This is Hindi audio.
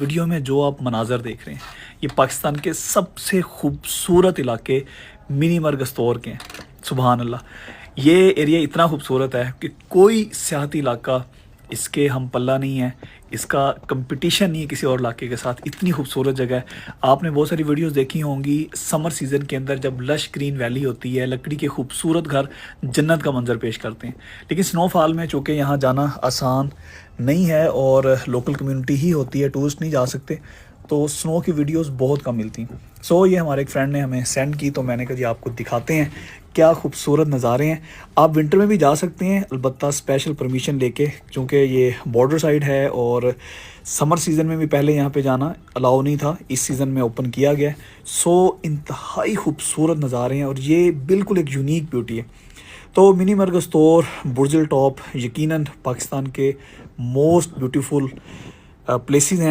वीडियो में जो आप मनाज़र देख रहे हैं ये पाकिस्तान के सबसे खूबसूरत इलाके मिनी मरगस्तौर के हैं। सुबहान अल्लाह, ये एरिया इतना खूबसूरत है कि कोई सियाहती इलाका इसके हम पल्ला नहीं है, इसका कंपटीशन नहीं है किसी और इलाके के साथ। इतनी खूबसूरत जगह है। आपने बहुत सारी वीडियोस देखी होंगी समर सीज़न के अंदर, जब लश ग्रीन वैली होती है, लकड़ी के खूबसूरत घर जन्नत का मंजर पेश करते हैं। लेकिन स्नोफॉल में चूँकि यहाँ जाना आसान नहीं है और लोकल कम्युनिटी ही होती है, टूरिस्ट नहीं जा सकते, तो स्नो की वीडियोस बहुत कम मिलती हैं। सो ये हमारे एक फ्रेंड ने हमें सेंड की, तो मैंने कहा जी आपको दिखाते हैं क्या खूबसूरत नज़ारे हैं। आप विंटर में भी जा सकते हैं, अलबत्ता स्पेशल परमिशन लेके, क्योंकि ये बॉर्डर साइड है और समर सीज़न में भी पहले यहाँ पे जाना अलाउ नहीं था, इस सीज़न में ओपन किया गया है। सो इंतहाई खूबसूरत नज़ारे हैं और ये बिल्कुल एक यूनिक ब्यूटी है। तो मिनी मरगस्तौर बुर्ज अल टॉप यकीनन पाकिस्तान के मोस्ट ब्यूटीफुल प्लेसेस हैं।